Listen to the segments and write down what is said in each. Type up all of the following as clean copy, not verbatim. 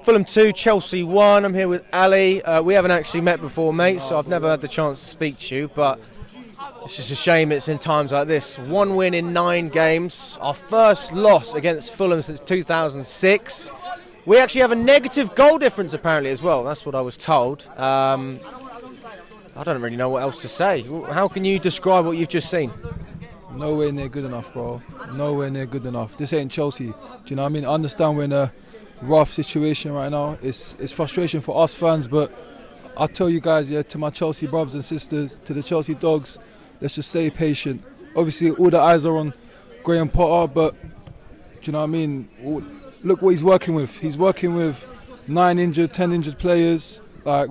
Fulham 2, Chelsea 1. I'm here with Ali. We haven't actually met before, mate, so I've never had the chance to speak to you, but it's just a shame it's in times like this. 1 win in 9 games. Our first loss against Fulham since 2006. We actually have a negative goal difference, apparently, as well. That's what I was told. I don't really know what else to say. How can you describe what you've just seen? Nowhere near good enough, bro. Nowhere near good enough. This ain't Chelsea. Do you know what I mean? I understand we're in a rough situation right now. It's frustration for us fans, but I'll tell you guys, to my Chelsea brothers and sisters, to the Chelsea dogs, let's just stay patient. Obviously, all the eyes are on Graham Potter, but do you know what I mean? Look what he's working with. He's working with 9 injured, 10 injured players. Like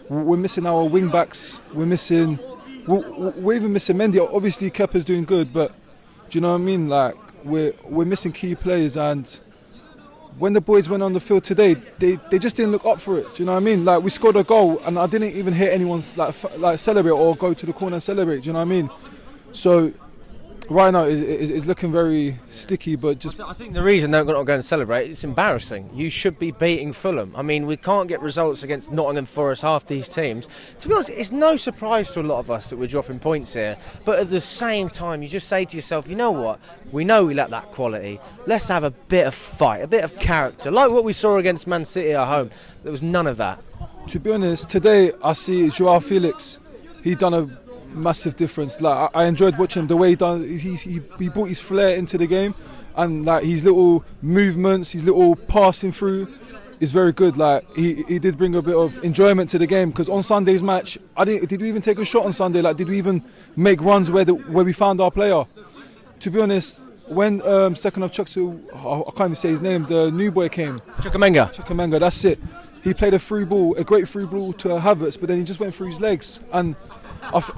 we're missing our wing backs. We're even missing Mendy. Obviously, Kepa's doing good, but do you know what I mean? Like we're missing key players, and when the boys went on the field today, they just didn't look up for it. Do you know what I mean? Like we scored a goal, and I didn't even hear anyone like celebrate or go to the corner and celebrate. Do you know what I mean? So right now it's looking very sticky, but just I think the reason they're not going to celebrate, it's embarrassing. You should be beating Fulham. I mean, we can't get results against Nottingham Forest, half these teams. To be honest, it's no surprise to a lot of us that we're dropping points here, but at the same time you just say to yourself, you know what, we know we lack that quality, let's have a bit of fight, a bit of character, like what we saw against Man City at home. There was none of that. To be honest, today I see Joao Felix, he done a massive difference. Like I enjoyed watching the way he done. He brought his flair into the game, and like his little movements, his little passing through is very good. Like he did bring a bit of enjoyment to the game, because on Sunday's match, did we even take a shot on Sunday? Like did we even make runs where we found our player? To be honest, when second of Chuksu, I can't even say his name, the new boy came. Chukwuemeka, that's it. He played a great through ball to Havertz, but then he just went through his legs. And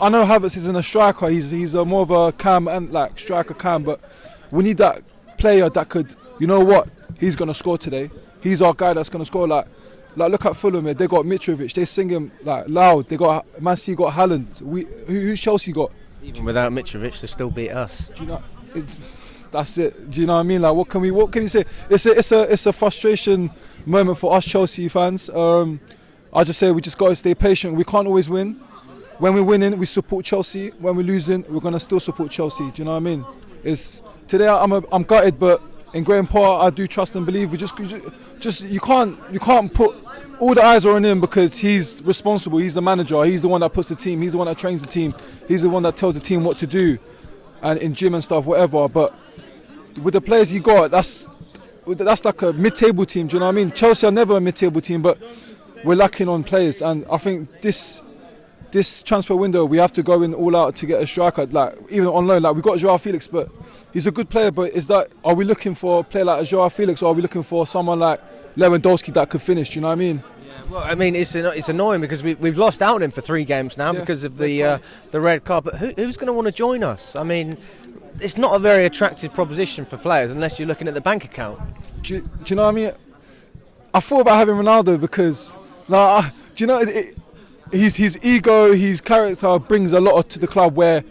I know Havertz isn't a striker. He's more of a cam and like striker cam, but we need that player that could, you know what, he's gonna score today. He's our guy that's gonna score. Like look at Fulham. They got Mitrovic. They sing him like loud. They got Man City got Haaland. Who's Chelsea got? Even without Mitrovic, they still beat us. Do you know? That's it. Do you know what I mean? Like what can we say? It's a frustration moment for us Chelsea fans. I just say we just gotta stay patient. We can't always win. When we're winning, we support Chelsea. When we're losing, we're gonna still support Chelsea. Do you know what I mean? Today I'm gutted, but in Graham Potter I do trust and believe. We just you can't put all the eyes are on him, because he's responsible. He's the manager. He's the one that puts the team. He's the one that trains the team. He's the one that tells the team what to do, and in gym and stuff, whatever. But with the players he got, that's like a mid-table team. Do you know what I mean? Chelsea are never a mid-table team, but we're lacking on players, and I think this transfer window we have to go in all out to get a striker, like even on loan. Like we got Joao Felix, but he's a good player, but are we looking for a player like a Joao Felix, or are we looking for someone like Lewandowski that could finish? Do you know what I mean? Yeah, well, I mean it's annoying because we've lost out on him for 3 games now because of the red card. But who's going to want to join us? I mean, it's not a very attractive proposition for players unless you're looking at the bank account. Do you know what I mean? I thought about having Ronaldo because, do you know, his ego, his character brings a lot to the club, where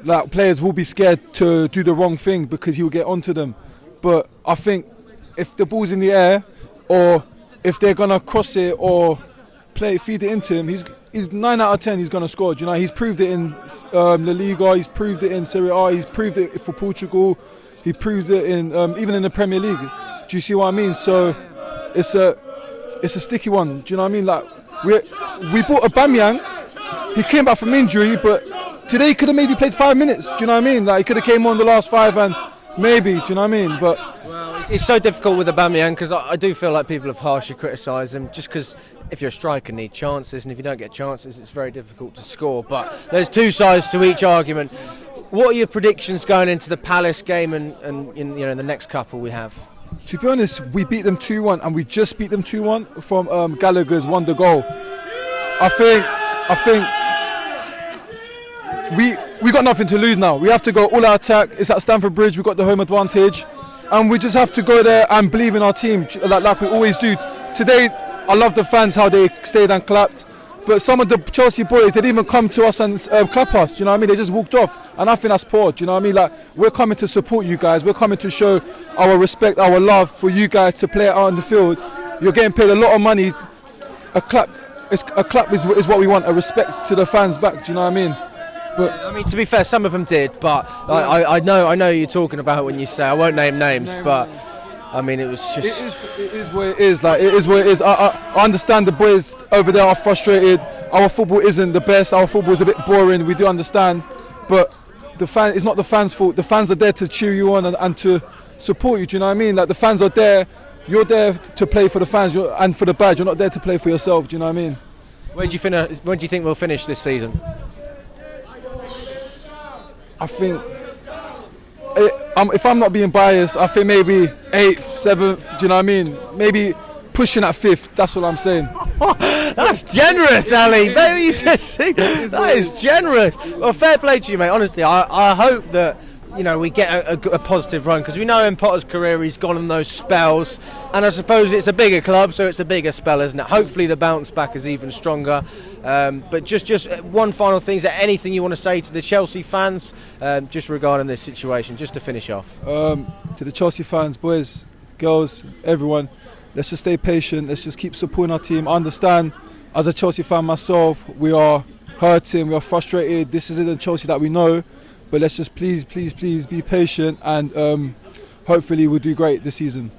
like players will be scared to do the wrong thing because he will get onto them. But I think if the ball's in the air, or if they're gonna cross it or feed it into him, he's 9 out of 10 he's gonna score. Do you know, he's proved it in La Liga, he's proved it in Serie A, he's proved it for Portugal, he proved it in even in the Premier League. Do you see what I mean? So it's a sticky one. Do you know what I mean? Like we bought Aubameyang. He came back from injury, but today he could have maybe played 5 minutes. Do you know what I mean? Like he could have came on the last 5 and maybe. Do you know what I mean? But it's so difficult with Aubameyang, because I do feel like people have harshly criticised him, just because if you're a striker, you need chances, and if you don't get chances, it's very difficult to score. But there's 2 sides to each argument. What are your predictions going into the Palace game and in the next couple we have? To be honest, we beat them 2-1, and we just beat them 2-1 from Gallagher's won the goal. I think we got nothing to lose now. We have to go all out attack. It's at Stamford Bridge. We've got the home advantage, and we just have to go there and believe in our team like we always do. Today, I love the fans, how they stayed and clapped. But some of the Chelsea boys, they didn't even come to us and clap us. Do you know what I mean? They just walked off, and I think that's poor. Do you know what I mean? Like, we're coming to support you guys. We're coming to show our respect, our love for you guys to play out on the field. you're getting paid a lot of money. A clap is what we want. A respect to the fans back. Do you know what I mean? But I mean, to be fair, some of them did, but I know who you're talking about when you say, I won't name names, but I mean, it was just. It is what it is. Like, it is what it is. I understand the boys over there are frustrated. Our football isn't the best. Our football is a bit boring. We do understand, but it's not the fans' fault. The fans are there to cheer you on and to support you. Do you know what I mean? Like, the fans are there. You're there to play for the fans and for the badge. You're not there to play for yourself. Do you know what I mean? Where do you think we'll finish this season? I think, if I'm not being biased, I think maybe 8th, 7th. Do you know what I mean? Maybe pushing at 5th. That's what I'm saying. That's generous, Ali. That is generous. Well, fair play to you, mate. Honestly, I hope that we get a positive run, because we know in Potter's career he's gone on those spells, and I suppose it's a bigger club, so it's a bigger spell, isn't it? Hopefully the bounce back is even stronger. But just one final thing: is there anything you want to say to the Chelsea fans, just regarding this situation, just to finish off? To the Chelsea fans, boys, girls, everyone, let's just stay patient. Let's just keep supporting our team. I understand, as a Chelsea fan myself, we are hurting, we are frustrated. This isn't the Chelsea that we know. But let's just please be patient, and hopefully we'll do great this season.